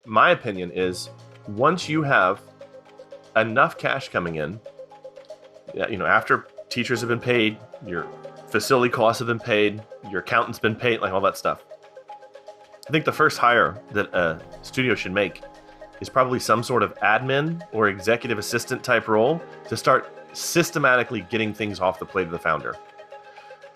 my opinion is once you have enough cash coming in, after teachers have been paid, your facility costs have been paid, your accountant's been paid, like all that stuff. I think the first hire that a studio should make is probably some sort of admin or executive assistant type role to start systematically getting things off the plate of the founder.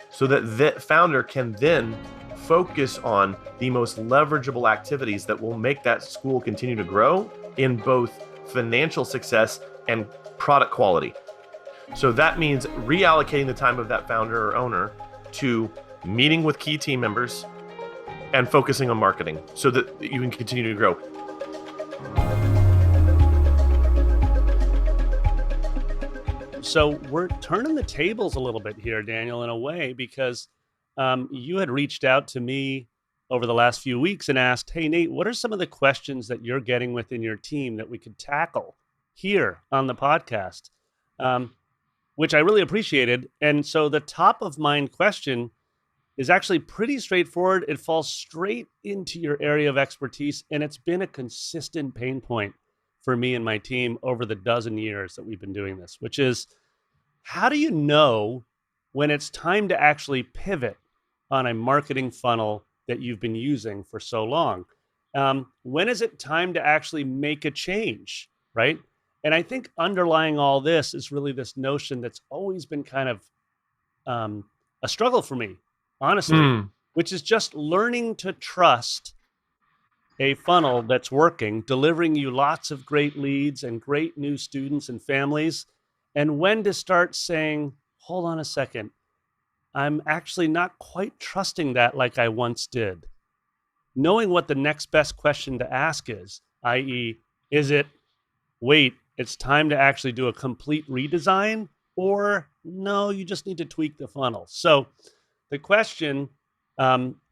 So that the founder can then focus on the most leverageable activities that will make that school continue to grow in both financial success and product quality. So that means reallocating the time of that founder or owner to meeting with key team members and focusing on marketing so that you can continue to grow. So we're turning the tables a little bit here, Daniel, in a way, because you had reached out to me over the last few weeks and asked, hey, Nate, what are some of the questions that you're getting within your team that we could tackle here on the podcast? Which I really appreciated. And so the top of mind question is actually pretty straightforward. It falls straight into your area of expertise, and it's been a consistent pain point for me and my team over the dozen years that we've been doing this, which is, how do you know when it's time to actually pivot on a marketing funnel that you've been using for so long? When is it time to actually make a change, right? And I think underlying all this is really this notion that's always been kind of a struggle for me, honestly, which is just learning to trust a funnel that's working, delivering you lots of great leads and great new students and families, and when to start saying, hold on a second, I'm actually not quite trusting that like I once did. Knowing what the next best question to ask is, i.e., is it, wait, it's time to actually do a complete redesign, or no, you just need to tweak the funnel. So the question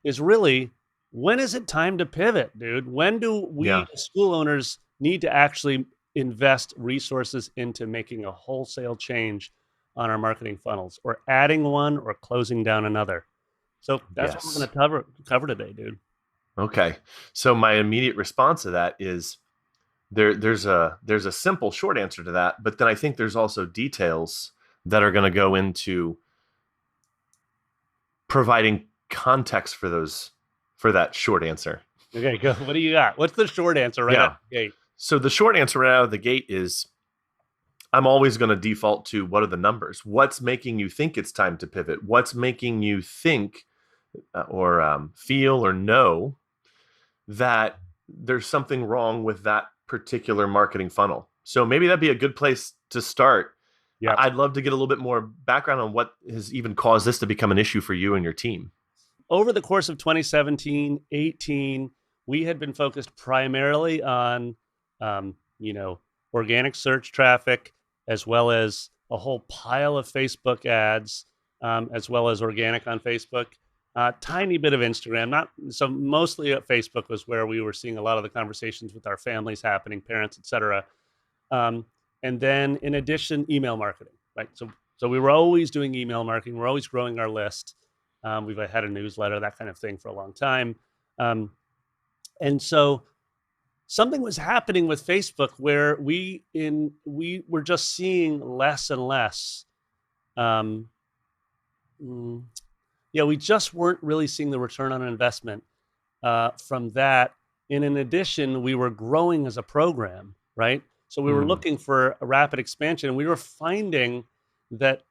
is really, when is it time to pivot, dude? When do we school owners need to actually invest resources into making a wholesale change on our marketing funnels, or adding one or closing down another? So that's what we're going to cover today, dude. Okay. So my immediate response to that is there's a simple short answer to that, but then I think there's also details that are going to go into providing context for that short answer. Okay, go. What do you got? What's the short answer right out the gate? So the short answer right out of the gate is, I'm always going to default to, what are the numbers? What's making you think it's time to pivot? What's making you think or feel or know that there's something wrong with that particular marketing funnel? So maybe that'd be a good place to start. Yeah, I'd love to get a little bit more background on what has even caused this to become an issue for you and your team. Over the course of 2017, 18, we had been focused primarily on, organic search traffic, as well as a whole pile of Facebook ads, as well as organic on Facebook. Tiny bit of Instagram, so mostly at Facebook was where we were seeing a lot of the conversations with our families happening, parents, et cetera. And then in addition, email marketing, right? So we were always doing email marketing. We're always growing our list. We've had a newsletter, that kind of thing for a long time. And so something was happening with Facebook where we were just seeing less and less. We just weren't really seeing the return on investment from that. And in addition, we were growing as a program, right? So we were looking for a rapid expansion, and we were finding that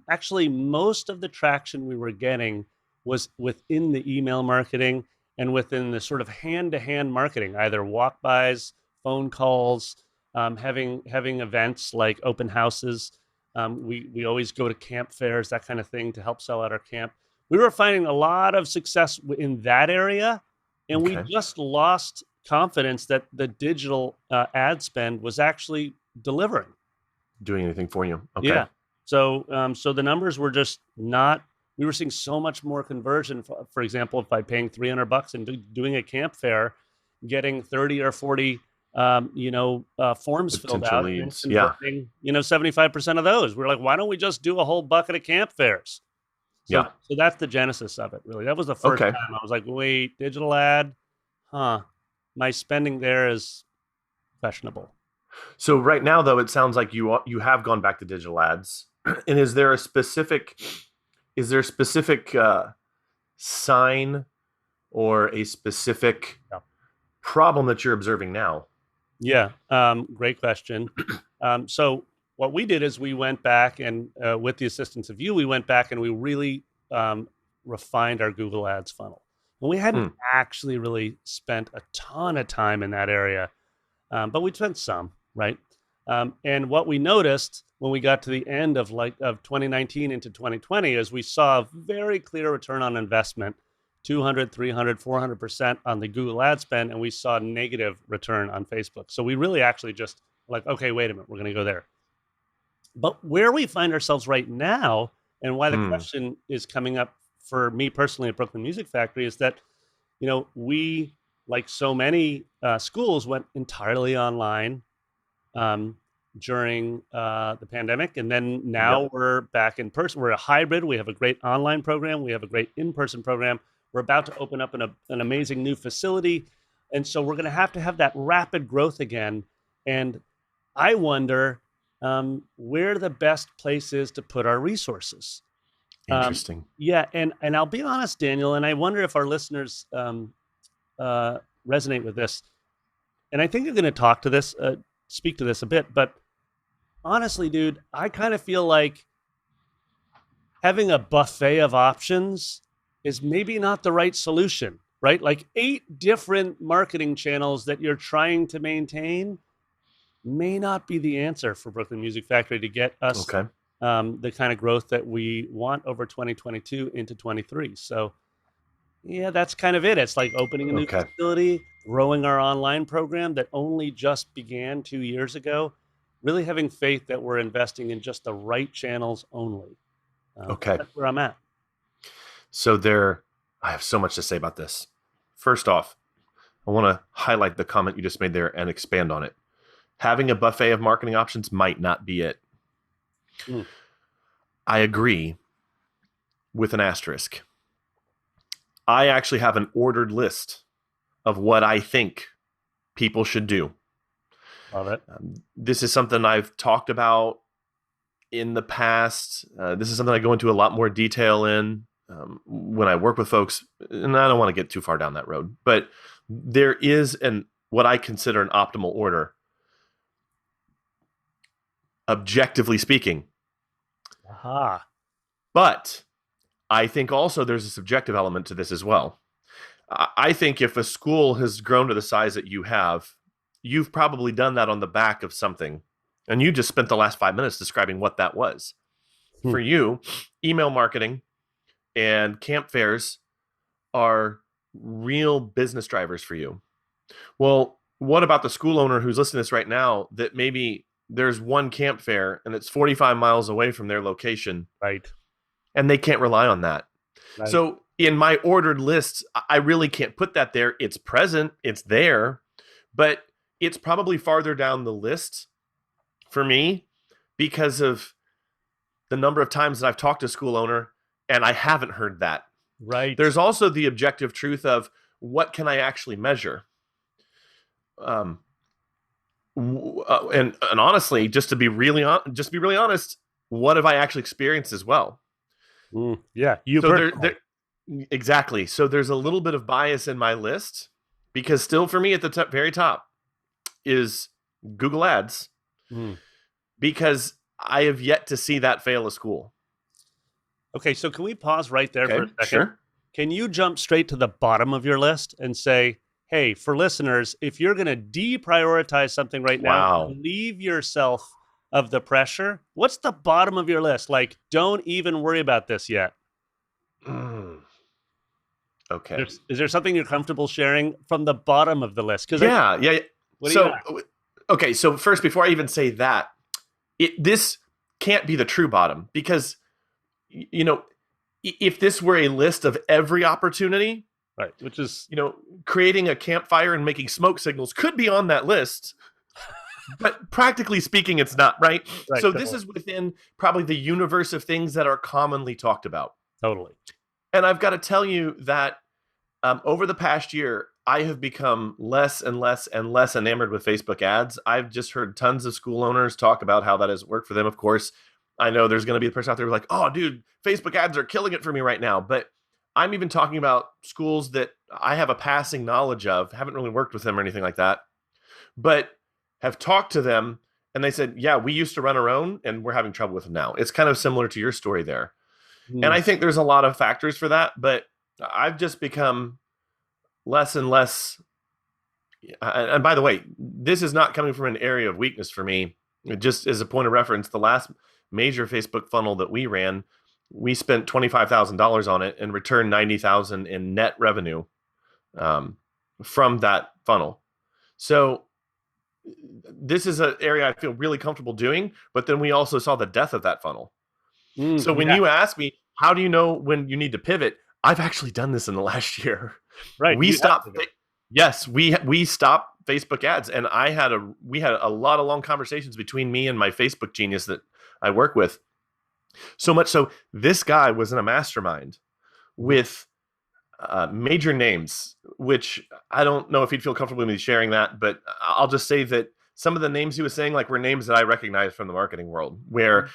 actually most of the traction we were getting was within the email marketing and within the sort of hand-to-hand marketing, either walk-bys, phone calls, having events like open houses. We always go to camp fairs, that kind of thing, to help sell out our camp. We were finding a lot of success in that area, and we just lost confidence that the digital ad spend was actually delivering. Doing anything for you. Okay. Yeah. So the numbers were just not, we were seeing so much more conversion, for example, by paying $300 and doing a camp fair, getting 30 or 40 forms filled out, leads. And converting, 75% of those. We're like, why don't we just do a whole bucket of camp fairs? So that's the genesis of it, really. That was the first time I was like, wait, digital ad? Huh. my spending there is questionable. So right now, though, it sounds like you have gone back to digital ads. And is there a specific sign or a specific Yeah. problem that you're observing now? Yeah, great question. So what we did is we went back and with the assistance of you, we went back and we really refined our Google Ads funnel. And we hadn't actually really spent a ton of time in that area, but we spent some, right? And what we noticed when we got to the end of 2019 into 2020 is we saw a very clear return on investment, 200, 300, 400% on the Google ad spend, and we saw negative return on Facebook. So we really actually just like, okay, wait a minute, we're going to go there. But where we find ourselves right now, and why the question is coming up for me personally at Brooklyn Music Factory, is that, we, like so many schools, went entirely online during the pandemic. And then now we're back in person. We're a hybrid. We have a great online program. We have a great in-person program. We're about to open up an amazing new facility. And so we're going to have that rapid growth again. And I wonder where the best place is to put our resources. Interesting. Yeah. And I'll be honest, Daniel, and I wonder if our listeners resonate with this. And I think you're going to speak to this a bit, but honestly, dude, I kind of feel like having a buffet of options is maybe not the right solution, right? Like 8 different marketing channels that you're trying to maintain may not be the answer for Brooklyn Music Factory to get us the kind of growth that we want over 2022 into 23. So yeah, that's kind of it. It's like opening a new facility, growing our online program that only just began 2 years ago, really having faith that we're investing in just the right channels only. That's where I'm at. So I have so much to say about this. First off, I want to highlight the comment you just made there and expand on it. Having a buffet of marketing options might not be it. I agree with an asterisk. I actually have an ordered list of what I think people should do. Love it. This is something I've talked about in the past. This is something I go into a lot more detail in when I work with folks, and I don't want to get too far down that road. But there is what I consider an optimal order, objectively speaking. Aha. But I think also there's a subjective element to this as well. I think if a school has grown to the size that you have, you've probably done that on the back of something. And you just spent the last 5 minutes describing what that was. For you, email marketing and camp fairs are real business drivers for you. Well, what about the school owner who's listening to this right now that maybe there's one camp fair and it's 45 miles away from their location? Right. And they can't rely on that. Right. So in my ordered list, I really can't put that there. It's present, it's there, but it's probably farther down the list for me because of the number of times that I've talked to a school owner and I haven't heard that. Right. There's also the objective truth of what can I actually measure? And honestly, just to be really honest, what have I actually experienced as well? Yeah, exactly. So there's a little bit of bias in my list because still for me at the very top is Google Ads because I have yet to see that fail a school. Okay, so can we pause right there for a second? Sure. Can you jump straight to the bottom of your list and say, hey, for listeners, if you're going to deprioritize something right now, relieve yourself of the pressure, what's the bottom of your list? Like, don't even worry about this yet. Okay. Is there something you're comfortable sharing from the bottom of the list? Yeah. Okay. So first, before I even say that, this can't be the true bottom because, if this were a list of every opportunity, right, which is, creating a campfire and making smoke signals could be on that list. But practically speaking, it's not, right? So this is within probably the universe of things that are commonly talked about. Totally. And I've got to tell you that over the past year, I have become less and less and less enamored with Facebook ads. I've just heard tons of school owners talk about how that has worked for them. Of course, I know there's going to be a person out there who's like, oh, dude, Facebook ads are killing it for me right now. But I'm even talking about schools that I have a passing knowledge of, haven't really worked with them or anything like that, but have talked to them and they said, yeah, we used to run our own and we're having trouble with them now. It's kind of similar to your story there. And Hmm. I think there's a lot of factors for that, but I've just become less and less. And by the way, this is not coming from an area of weakness for me. Just as a point of reference, the last major Facebook funnel that we ran, we spent $25,000 on it and returned 90,000 in net revenue from that funnel. So this is an area I feel really comfortable doing. But then we also saw the death of that funnel. So when Yeah, you ask me, how do you know when you need to pivot? I've actually done this in the last year. right. We You have stopped. to do it. Yes, we stopped Facebook ads, and we had a lot of long conversations between me and my Facebook genius that I work with. So much so, this guy was in a mastermind Mhm. with major names, which I don't know if he'd feel comfortable with me sharing that, but I'll just say that some of the names he was saying like were names that I recognize from the marketing world, where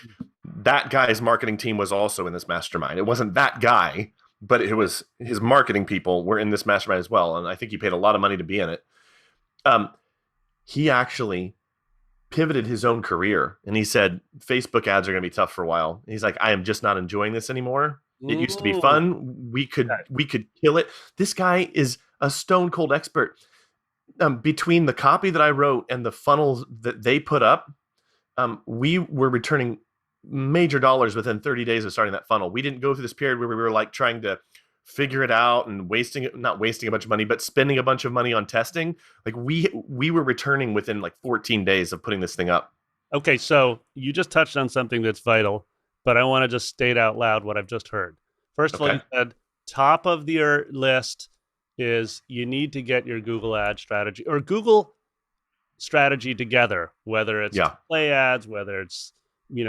that guy's marketing team was also in this mastermind. It wasn't that guy, but it was his marketing people were in this mastermind as well. And I think he paid a lot of money to be in it. Um, he actually pivoted his own career and he said, Facebook ads are going to be tough for a while. And he's like, I am just not enjoying this anymore. It used to be Mm. fun. We could kill it. This guy is a stone cold expert. Between the copy that I wrote and the funnels that they put up, we were returning major dollars within 30 days of starting that funnel. We didn't go through this period where we were like trying to figure it out and not wasting a bunch of money, but spending a bunch of money on testing. Like we were returning within like 14 days of putting this thing up. Okay, so you just touched on something that's vital, but I want to just state out loud what I've just heard. First of all, you Okay. said top of your list is you need to get your Google ad strategy or Google strategy together, whether it's Yeah. display ads, whether it's you've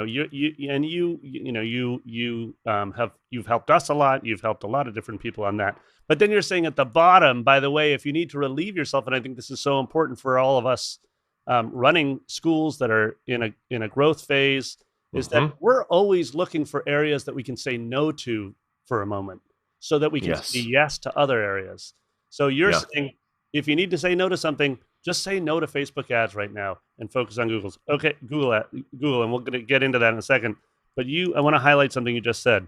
helped us a lot. You've helped a lot of different people on that. But then you're saying at the bottom, by the way, if you need to relieve yourself, and I think this is so important for all of us running schools that are in a growth phase, is that Hmm. we're always looking for areas that we can say no to for a moment, so that we can say Yes. yes to other areas. So you're Yeah. saying if you need to say no to something, just say no to Facebook ads right now and focus on Google's. Okay, Google, and we're going to get into that in a second. But I want to highlight something you just said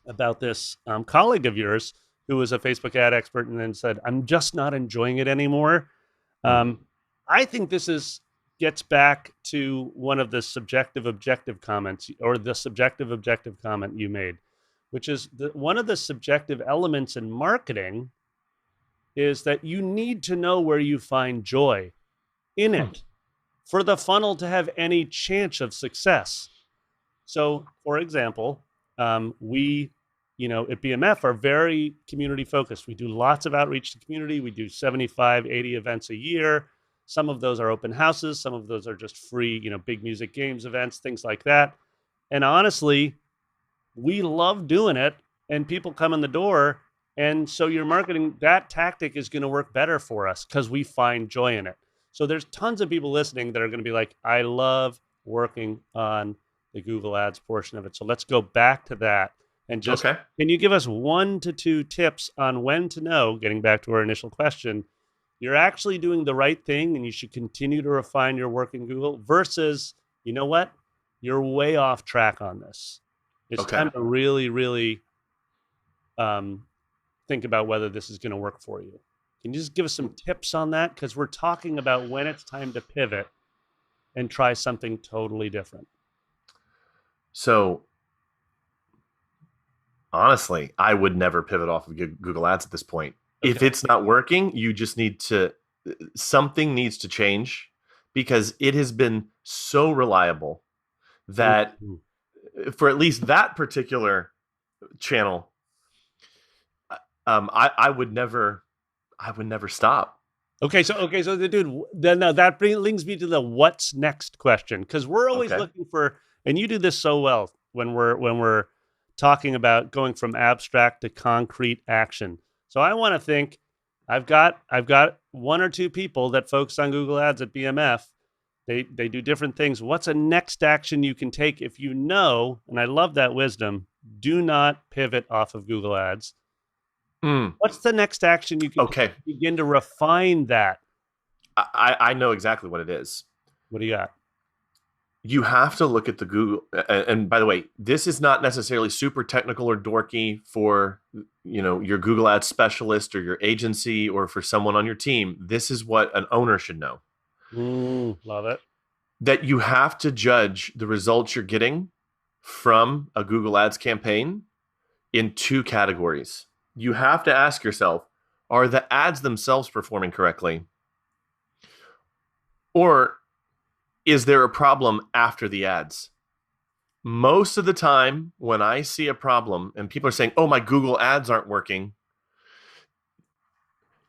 about this colleague of yours who was a Facebook ad expert and then said, "I'm just not enjoying it anymore." Mm. Um, I think gets back to one of the subjective objective comments or the subjective objective comment you made, which is one of the subjective elements in marketing is that you need to know where you find joy in Hmm. it for the funnel to have any chance of success. So, for example, we, at BMF are very community focused. We do lots of outreach to community. We do 75, 80 events a year. Some of those are open houses. Some of those are just free, big music games events, things like that. And honestly, we love doing it and people come in the door. And so your marketing, that tactic is going to work better for us because we find joy in it. So there's tons of people listening that are going to be like, I love working on the Google Ads portion of it. So let's go back to that and just, Okay. can you give us 1 to 2 tips on when to know, getting back to our initial question, you're actually doing the right thing and you should continue to refine your work in Google versus, you know what? You're way off track on this. It's Okay. time to really, really think about whether this is going to work for you. Can you just give us some tips on that? Because we're talking about when it's time to pivot and try something totally different. So honestly, I would never pivot off of Google Ads at this point. If Okay. it's not working, you just need to, something needs to change because it has been so reliable that Mhm. for at least that particular channel, I would never stop. So the dude, then now that brings me to the what's next question because we're always Okay. looking for, and you do this so well when we're talking about going from abstract to concrete action. So I want to think, I've got one or two people that focus on Google Ads at BMF. They do different things. What's a next action you can take if you know, and I love that wisdom, do not pivot off of Google Ads. What's the next action you can Okay. begin to refine that? I know exactly what it is. What do you got? You have to look at the Google, and by the way, this is not necessarily super technical or dorky for, your Google Ads specialist or your agency or for someone on your team. This is what an owner should know. Love it. That you have to judge the results you're getting from a Google Ads campaign in two categories. You have to ask yourself, are the ads themselves performing correctly? Or is there a problem after the ads? Most of the time when I see a problem and people are saying, oh, my Google ads aren't working,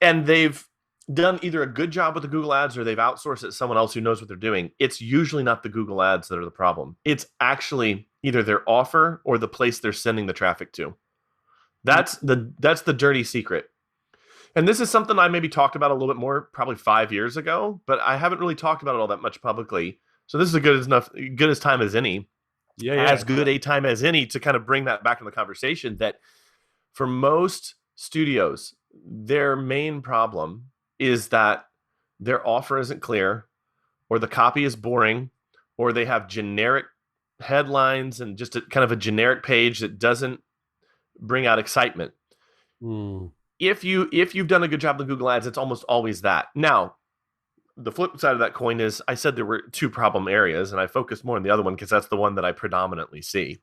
and they've done either a good job with the Google ads or they've outsourced it to someone else who knows what they're doing, it's usually not the Google ads that are the problem. It's actually either their offer or the place they're sending the traffic to. That's the dirty secret. And this is something I maybe talked about a little bit more probably 5 years ago, but I haven't really talked about it all that much publicly. So this is good as time as any. As good a time as any to kind of bring that back in the conversation, that for most studios, their main problem is that their offer isn't clear, or the copy is boring, or they have generic headlines and just kind of a generic page that doesn't bring out excitement. If you've done a good job with Google Ads, it's almost always that. Now, the flip side of that coin is I said there were two problem areas, and I focused more on the other one because that's the one that I predominantly see.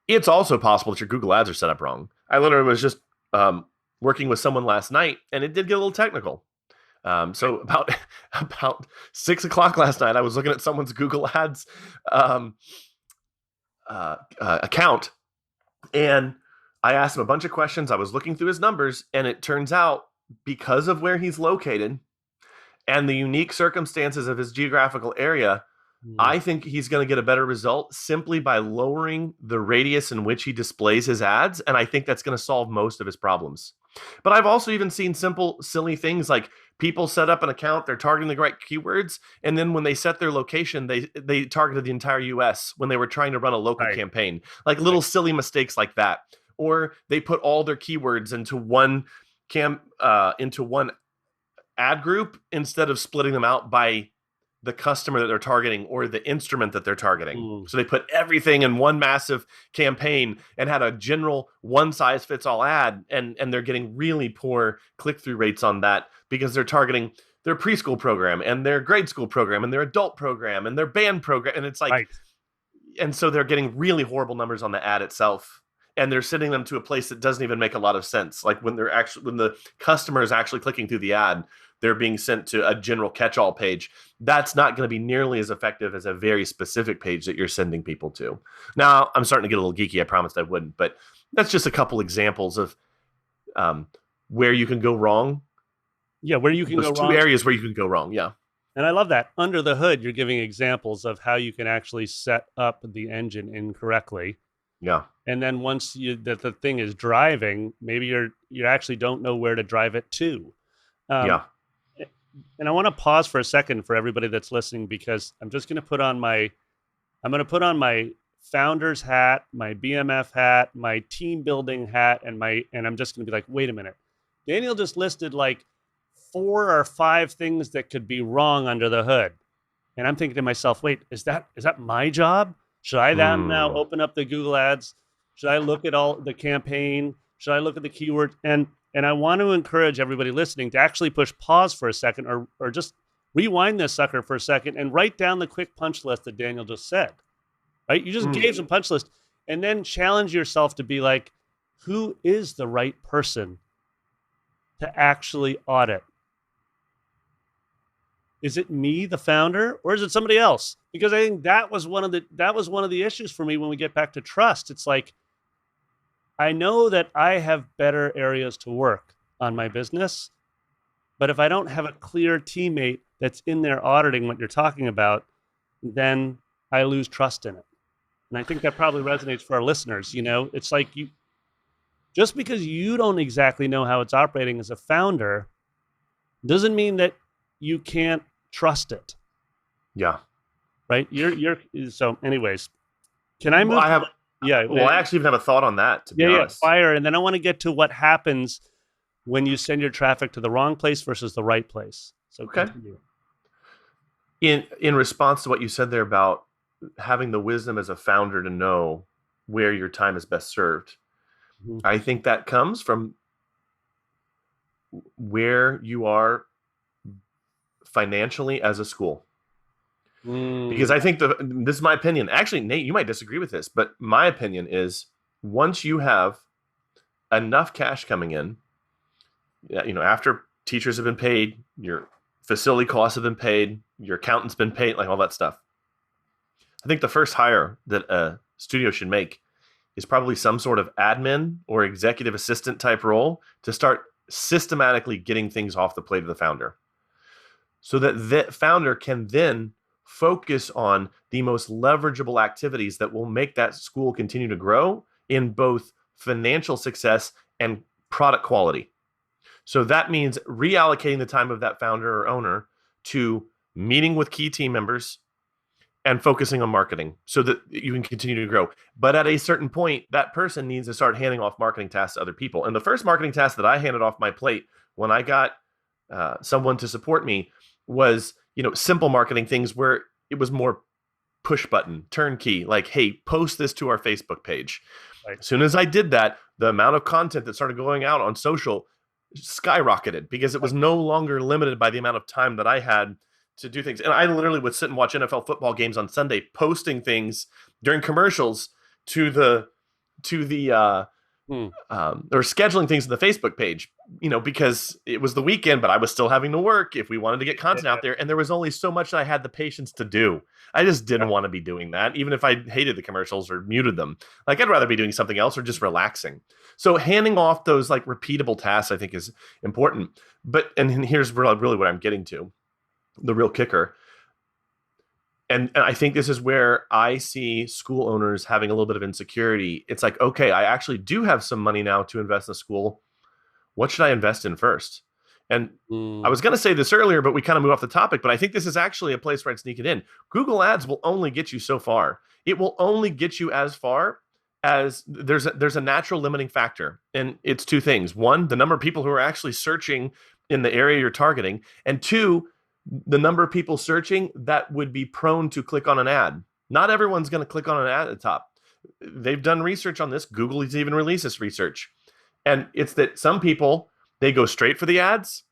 It's also possible that your Google Ads are set up wrong. I literally was just working with someone last night, and it did get a little technical. So about 6 o'clock last night, I was looking at someone's Google Ads account, and I asked him a bunch of questions. I was looking through his numbers, and it turns out because of where he's located and the unique circumstances of his geographical area, I think he's going to get a better result simply by lowering the radius in which he displays his ads. And I think that's going to solve most of his problems. But I've also even seen simple, silly things like people set up an account, they're targeting the right keywords, and then when they set their location, they targeted the entire US when they were trying to run a local campaign. Like little silly mistakes like that. Or they put all their keywords into one ad group instead of splitting them out by the customer that they're targeting or the instrument that they're targeting. So they put everything in one massive campaign and had a general one-size-fits-all ad, and they're getting really poor click-through rates on that because they're targeting their preschool program and their grade school program and their adult program and their band program. And it's like, and so they're getting really horrible numbers on the ad itself. And they're sending them to a place that doesn't even make a lot of sense. Like when the customer is actually clicking through the ad, they're being sent to a general catch-all page. That's not going to be nearly as effective as a very specific page that you're sending people to. Now, I'm starting to get a little geeky. I promised I wouldn't, but that's just a couple examples of where you can go wrong. Yeah, where you can go wrong. Those two areas where you can go wrong, yeah. And I love that. Under the hood, you're giving examples of how you can actually set up the engine incorrectly. Yeah. And then once the thing is driving, maybe you actually don't know where to drive it to. And I want to pause for a second for everybody that's listening, because I'm just going to put on my founder's hat, my BMF hat, my team building hat, and I'm just going to be like, wait a minute. Daniel just listed like 4 or 5 things that could be wrong under the hood. And I'm thinking to myself, wait, is that my job? Should I now open up the Google Ads? Should I look at all the campaign? Should I look at the keyword? And I want to encourage everybody listening to actually push pause for a second, or just rewind this sucker for a second and write down the quick punch list that Daniel just said. Right? You just gave some punch list, and then challenge yourself to be like, who is the right person to actually audit? Is it me, the founder, or is it somebody else? Because I think that was one of the issues for me when we get back to trust. It's like, I know that I have better areas to work on my business, but if I don't have a clear teammate that's in there auditing what you're talking about, then I lose trust in it. And I think that probably resonates for our listeners. It's like Just because you don't exactly know how it's operating as a founder doesn't mean that you can't trust it. Yeah. Right. You're so anyways, can I Well, move? Yeah. I actually even have a thought on that, to be Yeah. honest. Fire. And then I want to get to what happens when you send your traffic to the wrong place versus the right place. So Okay. continue. In response to what you said there about having the wisdom as a founder to know where your time is best served, I think that comes from where you are financially as a school. Because I think this is my opinion. Actually, Nate, you might disagree with this, but my opinion is once you have enough cash coming in, after teachers have been paid, your facility costs have been paid, your accountant's been paid, like all that stuff. I think the first hire that a studio should make is probably some sort of admin or executive assistant type role to start systematically getting things off the plate of the founder, so that the founder can then focus on the most leverageable activities that will make that school continue to grow in both financial success and product quality. So that means reallocating the time of that founder or owner to meeting with key team members and focusing on marketing so that you can continue to grow. But at a certain point, that person needs to start handing off marketing tasks to other people. And the first marketing task that I handed off my plate when I got someone to support me was, simple marketing things where it was more push button, turnkey, like, hey, post this to our Facebook page. Right. As soon as I did that, the amount of content that started going out on social skyrocketed because it was no longer limited by the amount of time that I had to do things. And I literally would sit and watch NFL football games on Sunday, posting things during commercials to the or scheduling things in the Facebook page, because it was the weekend, but I was still having to work if we wanted to get content out there. And there was only so much that I had the patience to do. I just didn't want to be doing that, even if I hated the commercials or muted them. Like, I'd rather be doing something else or just relaxing. So handing off those like repeatable tasks, I think, is important. And here's really what I'm getting to, the real kicker. And I think this is where I see school owners having a little bit of insecurity. It's like, okay, I actually do have some money now to invest in a school. What should I invest in first? And I was going to say this earlier, but we kind of moved off the topic. But I think this is actually a place where I'd sneak it in. Google Ads will only get you so far. It will only get you as far as there's a natural limiting factor. And it's two things. One, the number of people who are actually searching in the area you're targeting. And two, the number of people searching that would be prone to click on an ad. Not everyone's going to click on an ad at the top. They've done research on this. Google has even released this research. And it's that some people, they go straight for the ads.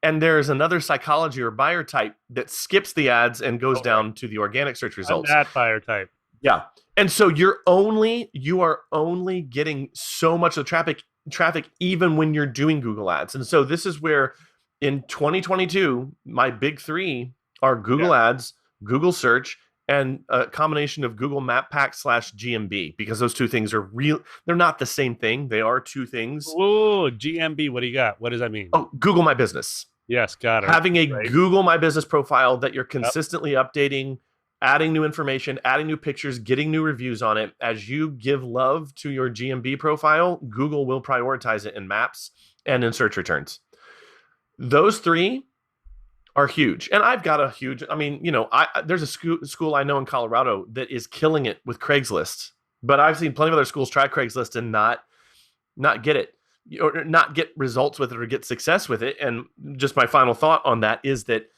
And there's another psychology or buyer type that skips the ads and goes down to the organic search results. I'm that buyer type. Yeah. And so you are only getting so much of the traffic even when you're doing Google Ads. And so this is where in 2022, my big three are Google Ads, Google Search, and a combination of Google Map Pack / GMB, because those two things are real. They're not the same thing. They are two things. Oh, GMB. What do you got? What does that mean? Oh, Google My Business. Yes, got it. Having a Google My Business profile that you're consistently updating, adding new information, adding new pictures, getting new reviews on it. As you give love to your GMB profile, Google will prioritize it in maps and in search returns. Those three are huge. And I've got a huge, there's a school I know in Colorado that is killing it with Craigslist, but I've seen plenty of other schools try Craigslist and not get it, or not get results with it or get success with it. And just my final thought on that is that,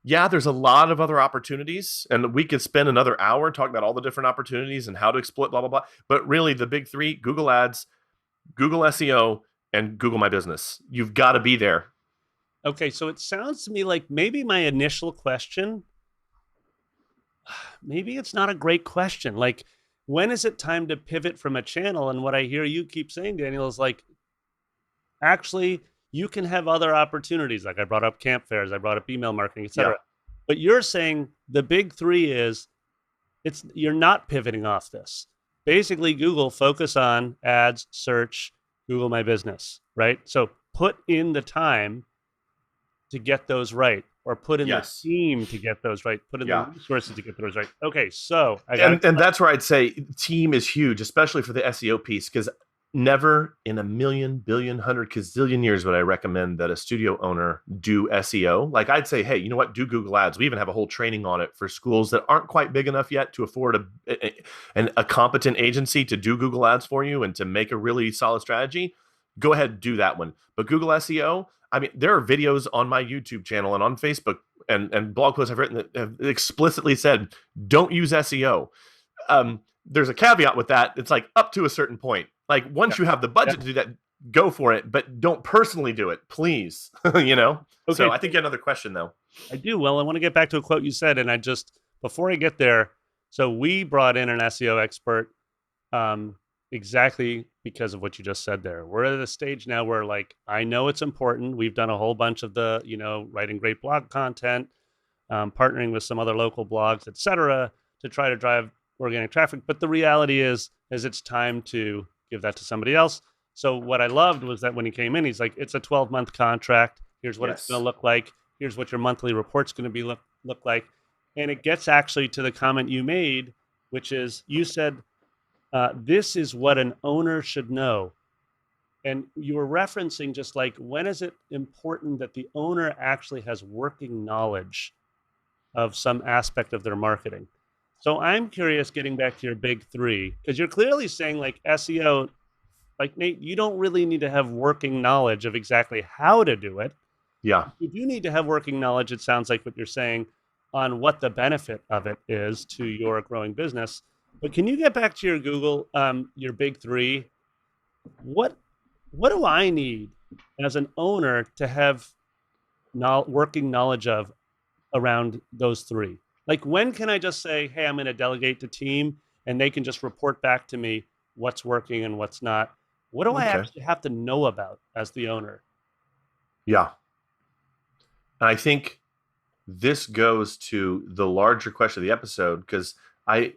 yeah, there's a lot of other opportunities, and we could spend another hour talking about all the different opportunities and how to exploit blah, blah, blah. But really the big three, Google Ads, Google SEO, and Google My Business. You've got to be there. Okay, so it sounds to me like maybe my initial question, maybe it's not a great question. Like, when is it time to pivot from a channel? And what I hear you keep saying, Daniel, is like, actually, you can have other opportunities. Like I brought up camp fairs, I brought up email marketing, etc. Yeah. But you're saying the big three is you're not pivoting off this. Basically, Google, focus on ads, search, Google My Business, right? So put in the time to get those right, or put in the team to get those right, put in the resources to get those right. Okay, so and that's where I'd say team is huge, especially for the SEO piece, because never in a million, billion, hundred, gazillion years would I recommend that a studio owner do SEO. Like I'd say, hey, you know what? Do Google Ads. We even have a whole training on it for schools that aren't quite big enough yet to afford a competent agency to do Google Ads for you and to make a really solid strategy. Go ahead and do that one. But Google SEO, I mean, there are videos on my YouTube channel and on Facebook and blog posts I've written that have explicitly said, don't use SEO. There's a caveat with that. It's like up to a certain point. Like once you have the budget to do that, go for it, but don't personally do it, please. You know? Okay. So I think you had another question though. I do. Well, I want to get back to a quote you said, and before I get there, so we brought in an SEO expert exactly because of what you just said there. We're at a stage now where like, I know it's important. We've done a whole bunch of the, writing great blog content, partnering with some other local blogs, et cetera, to try to drive organic traffic. But the reality is it's time to give that to somebody else. So what I loved was that when he came in, he's like, it's a 12-month contract. Here's what it's going to look like. Here's what your monthly report's going to be look like. And it gets actually to the comment you made, which is you said, this is what an owner should know. And you were referencing just like, when is it important that the owner actually has working knowledge of some aspect of their marketing? So I'm curious, getting back to your big three, because you're clearly saying like SEO, like Nate, you don't really need to have working knowledge of exactly how to do it. Yeah. You do need to have working knowledge, it sounds like what you're saying, on what the benefit of it is to your growing business. But can you get back to your Google, your big three? What do I need as an owner to have working knowledge of around those three? Like, when can I just say, hey, I'm going to delegate to team and they can just report back to me what's working and what's not? What do I actually have to know about as the owner? Yeah. And I think this goes to the larger question of the episode, because I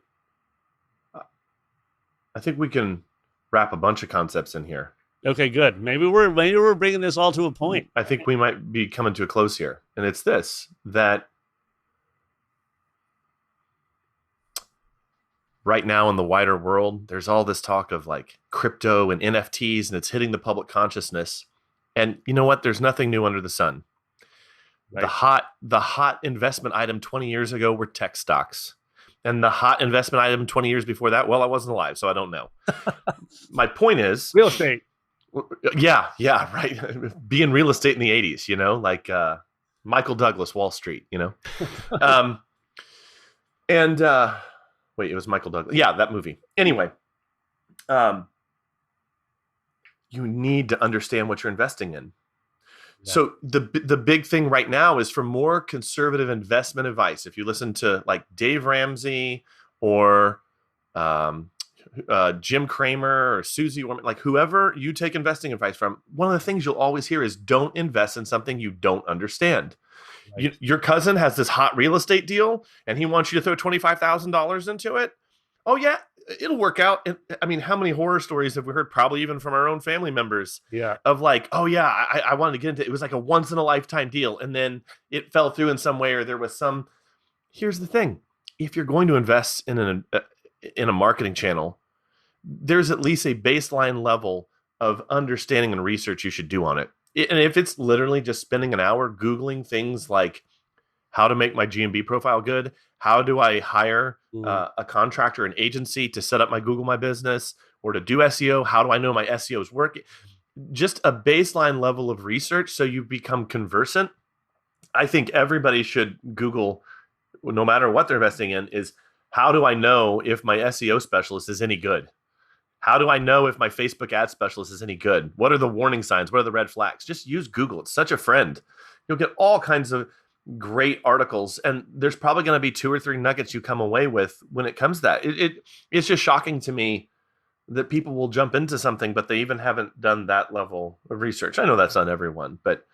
think we can wrap a bunch of concepts in here. Okay, good. Maybe we're bringing this all to a point. I think we might be coming to a close here. And it's this, that right now in the wider world, there's all this talk of like crypto and NFTs, and it's hitting the public consciousness. And you know what? There's nothing new under the sun. Right. The hot investment item 20 years ago were tech stocks. And the hot investment item 20 years before that, well, I wasn't alive, so I don't know. My point is... real estate. Yeah, right. Be in real estate in the 80s, like Michael Douglas, Wall Street, Wait, it was Michael Douglas. Yeah, that movie. Anyway, you need to understand what you're investing in. Yeah. So the big thing right now is for more conservative investment advice. If you listen to like Dave Ramsey or Jim Cramer or Susie, like whoever you take investing advice from, one of the things you'll always hear is don't invest in something you don't understand. Right. Your cousin has this hot real estate deal and he wants you to throw $25,000 into it. Oh yeah, it'll work out. I mean, how many horror stories have we heard, probably even from our own family members, of like, oh yeah, I wanted to get into it. It was like a once in a lifetime deal. And then it fell through in some way, or there was some. Here's the thing. If you're going to invest in a marketing channel, there's at least a baseline level of understanding and research you should do on it. And if it's literally just spending an hour Googling things like how to make my GMB profile good, how do I hire a contractor, an agency to set up my Google My Business or to do SEO, how do I know my SEO is working? Just a baseline level of research so you become conversant. I think everybody should Google, no matter what they're investing in, is how do I know if my SEO specialist is any good? How do I know if my Facebook ad specialist is any good? What are the warning signs? What are the red flags? Just use Google. It's such a friend. You'll get all kinds of great articles, and there's probably going to be 2 or 3 nuggets you come away with when it comes to that. It's just shocking to me that people will jump into something, but they even haven't done that level of research. I know that's not everyone, but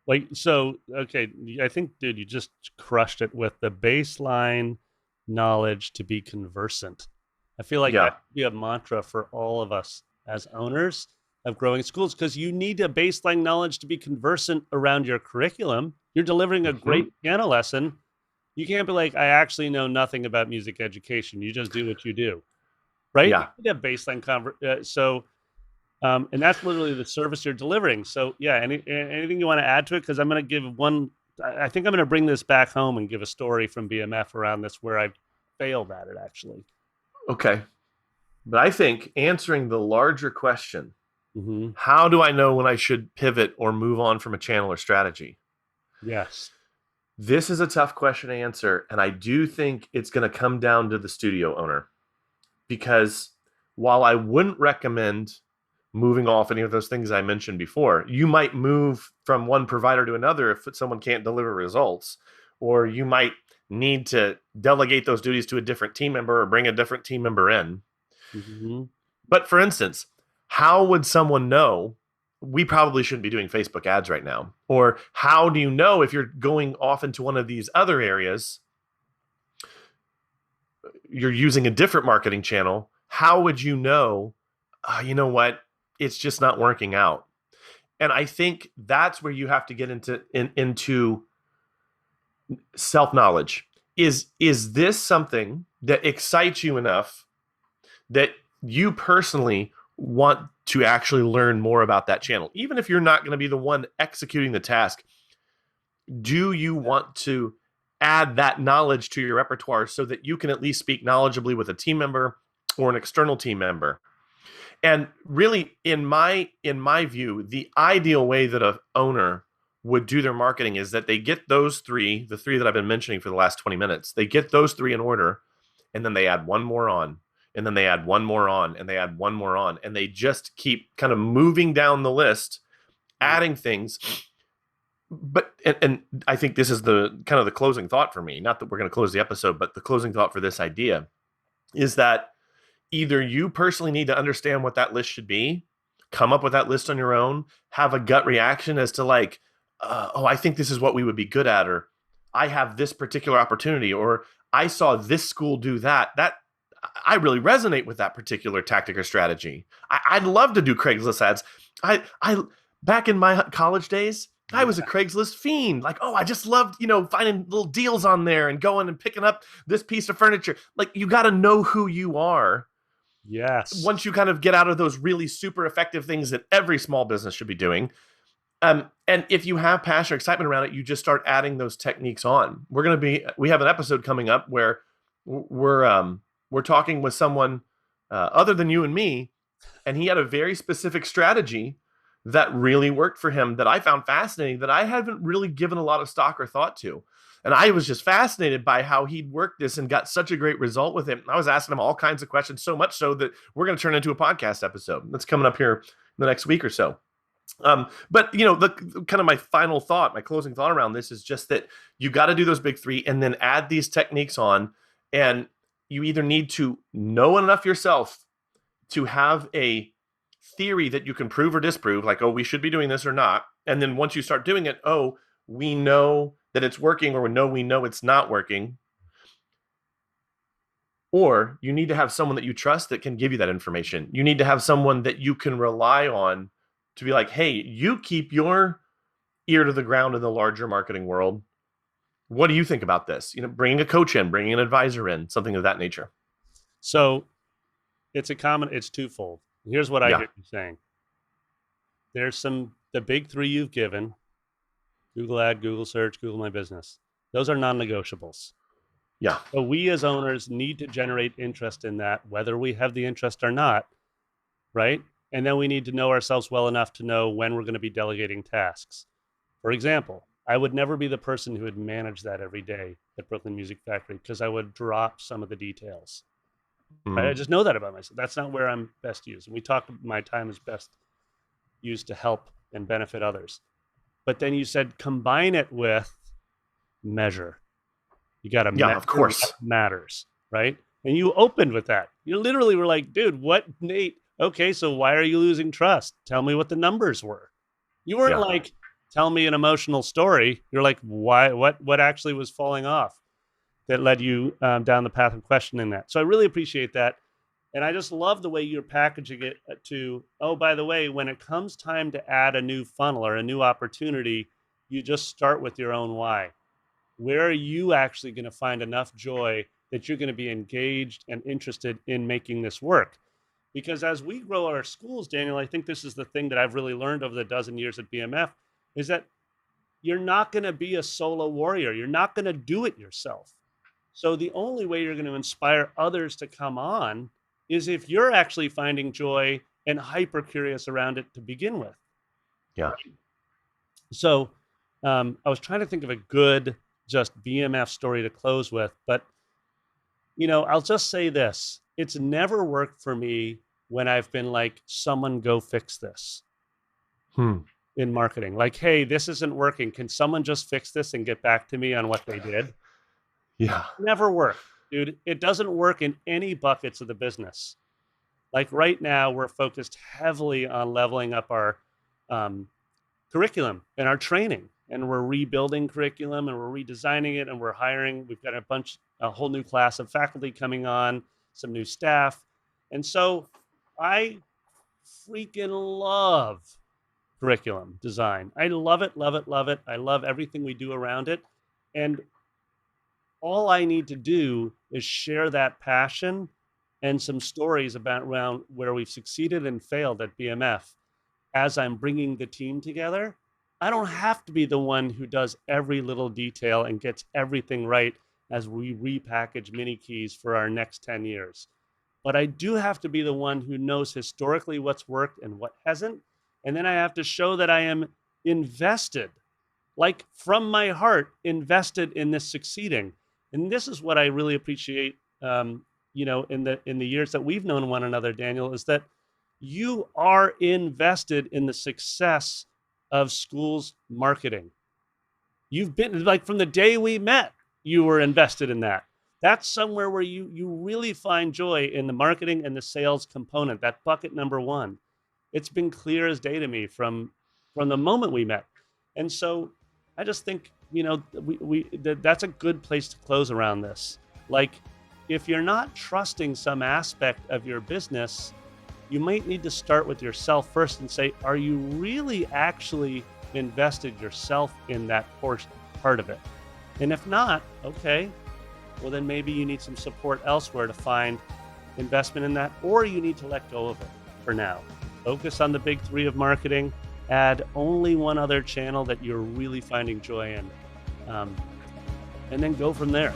okay, I think, dude, you just crushed it with the baseline knowledge to be conversant. I feel like that should be a mantra for all of us as owners of growing schools, because you need a baseline knowledge to be conversant around your curriculum. You're delivering a great piano lesson. You can't be like, I actually know nothing about music education. You just do what you do, right? Yeah. You need a baseline so And that's literally the service you're delivering. So yeah, anything you want to add to it? Because I'm going to give one. I think I'm going to bring this back home and give a story from BMF around this where I failed at it actually. Okay. But I think answering the larger question, Mm-hmm. how do I know when I should pivot or move on from a channel or strategy? Yes. This is a tough question to answer. And I do think it's going to come down to the studio owner. Because while I wouldn't recommend moving off any of those things I mentioned before, you might move from one provider to another if someone can't deliver results, or you might need to delegate those duties to a different team member or bring a different team member in. Mm-hmm. But for instance, how would someone know we probably shouldn't be doing Facebook ads right now? Or how do you know if you're going off into one of these other areas, you're using a different marketing channel? How would you know, you know what, it's just not working out? And I think that's where you have to get into self-knowledge. Is this something that excites you enough that you personally want to actually learn more about that channel? Even if you're not going to be the one executing the task, do you want to add that knowledge to your repertoire so that you can at least speak knowledgeably with a team member or an external team member? And really, in my view, the ideal way that an owner would do their marketing is that they get those three, the three that I've been mentioning for the last 20 minutes, they get those three in order, and then they add one more on, and then they add one more on, and they add one more on, and they just keep kind of moving down the list, adding things. But and I think this is the kind of the closing thought for me. Not that we're going to close the episode, but the closing thought for this idea is that either you personally need to understand what that list should be, come up with that list on your own, have a gut reaction as to like, oh, I think this is what we would be good at, or I have this particular opportunity, or I saw this school do that. That I really resonate with that particular tactic or strategy. I'd love to do Craigslist ads. I back in my college days, I was a Craigslist fiend. Like, oh, I just loved, finding little deals on there and going and picking up this piece of furniture. Like, you got to know who you are. Yes. Once you kind of get out of those really super effective things that every small business should be doing. And if you have passion or excitement around it, you just start adding those techniques on. We have an episode coming up where we're talking with someone other than you and me, and he had a very specific strategy that really worked for him that I found fascinating, that I haven't really given a lot of stock or thought to. And I was just fascinated by how he'd worked this and got such a great result with it. I was asking him all kinds of questions, so much so that we're going to turn into a podcast episode that's coming up here in the next week or so. But the kind of my final thought, my closing thought around this is just that you got to do those big three and then add these techniques on. And you either need to know enough yourself to have a theory that you can prove or disprove, like, oh, we should be doing this or not. And then once you start doing it, oh, we know that it's working, or we know it's not working. Or you need to have someone that you trust that can give you that information. You need to have someone that you can rely on to be like, hey, you keep your ear to the ground in the larger marketing world. What do you think about this? Bringing a coach in, bringing an advisor in, something of that nature. So it's twofold. Here's what I hear you saying. There's the big three you've given: Google Ad, Google Search, Google My Business. Those are non-negotiables. Yeah. So we as owners need to generate interest in that, whether we have the interest or not, right? And then we need to know ourselves well enough to know when we're going to be delegating tasks. For example, I would never be the person who would manage that every day at Brooklyn Music Factory because I would drop some of the details. Right? I just know that about myself. That's not where I'm best used. And we talked about my time is best used to help and benefit others. But then you said combine it with measure. You got to measure of course. what matters, right? And you opened with that. You literally were like, dude, what, Nate? Okay, so why are you losing trust? Tell me what the numbers were. You weren't like, tell me an emotional story. You're like, why? What actually was falling off that led you down the path of questioning that? So I really appreciate that. And I just love the way you're packaging it to, oh, by the way, when it comes time to add a new funnel or a new opportunity, you just start with your own why. Where are you actually going to find enough joy that you're going to be engaged and interested in making this work? Because as we grow our schools, Daniel, I think this is the thing that I've really learned over the dozen years at BMF is that you're not going to be a solo warrior. You're not going to do it yourself. So the only way you're going to inspire others to come on is if you're actually finding joy and hyper curious around it to begin with. Yeah. So I was trying to think of a good just BMF story to close with, but I'll just say this. It's never worked for me when I've been like, someone go fix this in marketing. Like, hey, this isn't working. Can someone just fix this and get back to me on what they did? Yeah. Never worked, dude. It doesn't work in any buckets of the business. Like right now, we're focused heavily on leveling up our curriculum and our training. And we're rebuilding curriculum and we're redesigning it and we're hiring. We've got a whole new class of faculty coming on, some new staff. And so I freaking love curriculum design. I love it, love it, love it. I love everything we do around it. And all I need to do is share that passion and some stories around where we've succeeded and failed at BMF as I'm bringing the team together. I don't have to be the one who does every little detail and gets everything right as we repackage mini keys for our next 10 years. But I do have to be the one who knows historically what's worked and what hasn't. And then I have to show that I am invested, like from my heart, invested in this succeeding. And this is what I really appreciate, in the years that we've known one another, Daniel, is that you are invested in the success of schools marketing. You've been like from the day we met, you were invested in that. That's somewhere where you really find joy in the marketing and the sales component, that bucket number one. It's been clear as day to me from the moment we met. And so I just think, that's a good place to close around this. Like, if you're not trusting some aspect of your business, you might need to start with yourself first and say, are you really actually invested yourself in that part of it? And if not, okay, well, then maybe you need some support elsewhere to find investment in that, or you need to let go of it for now. Focus on the big three of marketing, add only one other channel that you're really finding joy in, and then go from there.